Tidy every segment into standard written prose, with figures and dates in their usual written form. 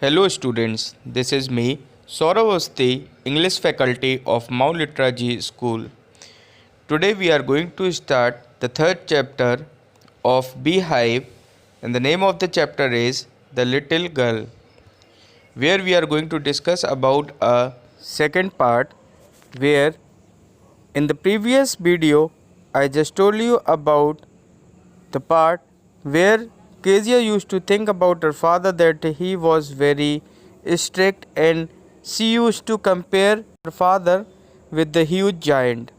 Hello students, this is me, Saurav Awasthi, English faculty of Mount Literaji School. Today we are going to start the third chapter of Beehive, and the name of the chapter is The Little Girl, where we are going to discuss about a second part where in the previous video I just told you about the part where Kezia used to think about her father that he was very strict and she used to compare her father with the huge giant.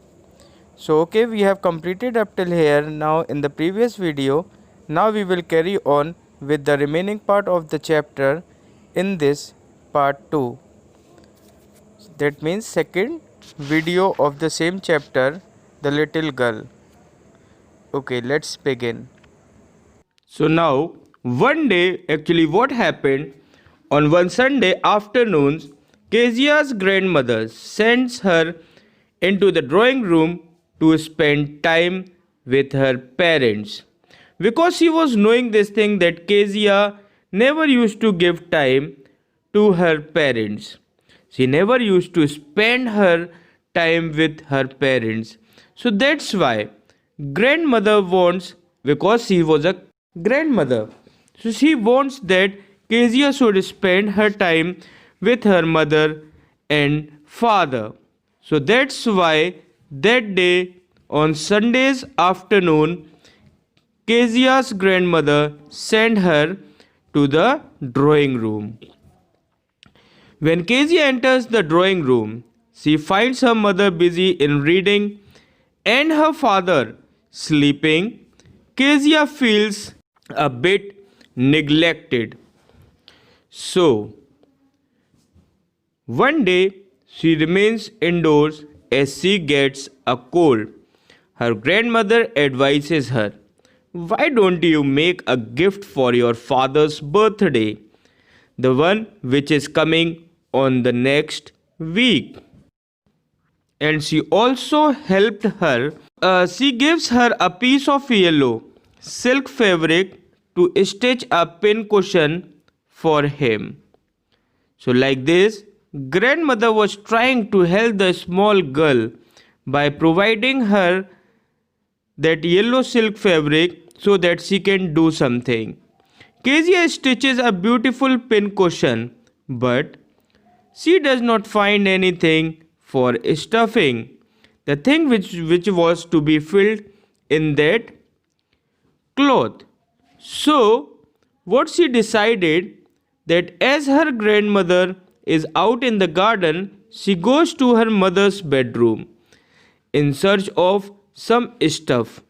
So okay, we have completed up till here. Now in the previous video, now we will carry on with the remaining part of the chapter in this part 2. That means second video of the same chapter, The Little Girl. Okay, let's begin. So now, one day, actually what happened, on one Sunday afternoon, Kezia's grandmother sends her into the drawing room to spend time with her parents. Because she was knowing this thing that Kezia never used to give time to her parents. She never used to spend her time with her parents. So that's why grandmother wants, because she was a grandmother. So she wants that Kezia should spend her time with her mother and father. So that's why that day on Sunday's afternoon, Kezia's grandmother sent her to the drawing room. When Kezia enters the drawing room, she finds her mother busy in reading and her father sleeping. Kezia feels a bit neglected. So, one day she remains indoors as she gets a cold. Her grandmother advises her, "Why don't you make a gift for your father's birthday? The one which is coming on the next week." And she also helped her. She gives her a piece of yellow silk fabric to stitch a pin cushion for him. So like this, grandmother was trying to help the small girl by providing her that yellow silk fabric so that she can do something. Kezia stitches a beautiful pin cushion, but she does not find anything for stuffing the thing which was to be filled in that cloth. So, what she decided that as her grandmother is out in the garden, she goes to her mother's bedroom in search of some stuff.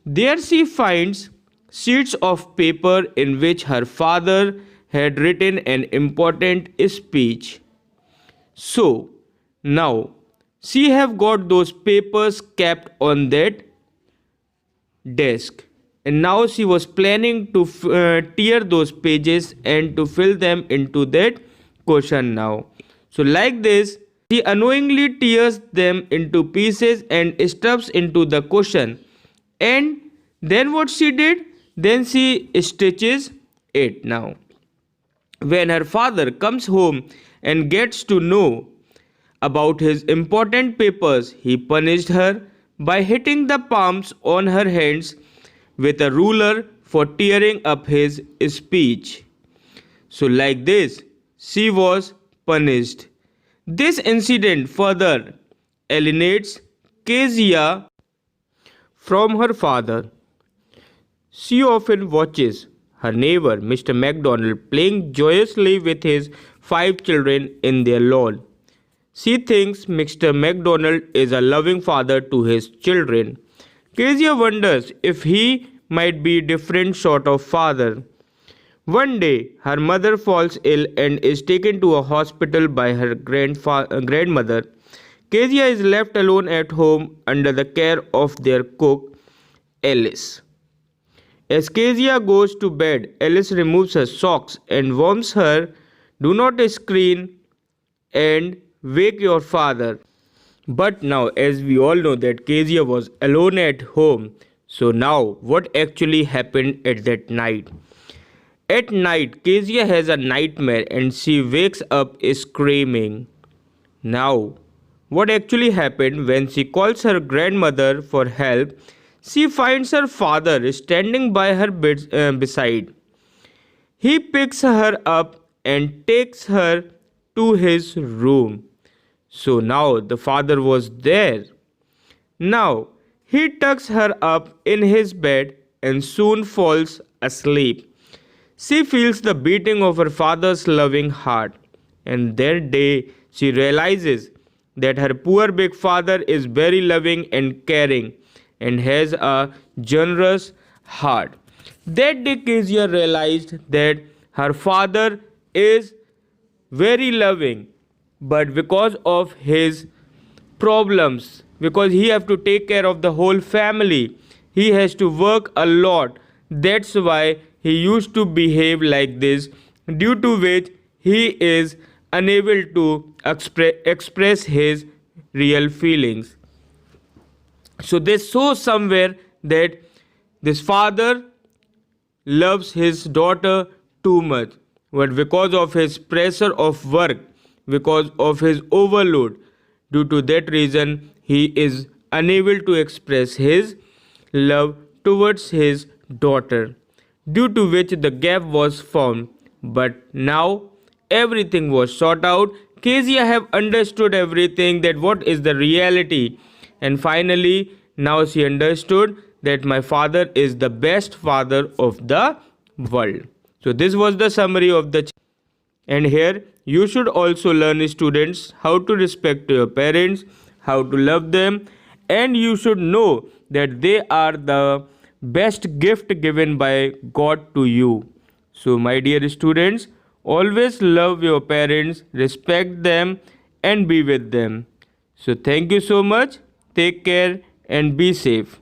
There she finds sheets of paper in which her father had written an important speech. So, now she have got those papers kept on that desk, and now she was planning to tear those pages and to fill them into that cushion now. So like this, she unknowingly tears them into pieces and stuffs into the cushion. And then what she did? Then she stitches it now. When her father comes home and gets to know about his important papers, he punished her by hitting the palms on her hands with a ruler for tearing up his speech. So like this, she was punished. This incident further alienates Kezia from her father. She often watches her neighbor, Mr. MacDonald, playing joyously with his 5 children in their lawn. She thinks Mr. MacDonald is a loving father to his children. Kezia wonders if he might be a different sort of father. One day, her mother falls ill and is taken to a hospital by her grandmother. Kezia is left alone at home under the care of their cook, Alice. As Kezia goes to bed, Alice removes her socks and warns her, "Do not scream and wake your father." But now, as we all know that Kezia was alone at home, so now what actually happened at that night? At night, Kezia has a nightmare and she wakes up screaming. Now, what actually happened when she calls her grandmother for help? She finds her father standing by her beside. He picks her up and takes her to his room. So now the father was there. Now he tucks her up in his bed and soon falls asleep. She feels the beating of her father's loving heart, and that day she realizes that her poor big father is very loving and caring and has a generous heart. That day Kezia realized that her father is very loving, but because of his problems, because he have to take care of the whole family, he has to work a lot. That's why he used to behave like this, due to which he is unable to express his real feelings. So they show somewhere that this father loves his daughter too much, but because of his pressure of work, because of his overload, due to that reason, he is unable to express his love towards his daughter, due to which the gap was found. But now everything was sorted out. Kezia have understood everything, that what is the reality, and finally now she understood that my father is the best father of the world. So this was the summary of the and here you should also learn, students, how to respect your parents, how to love them, and you should know that they are the best gift given by God to you. So my dear students, always love your parents, respect them, and be with them. So thank you so much. Take care and be safe.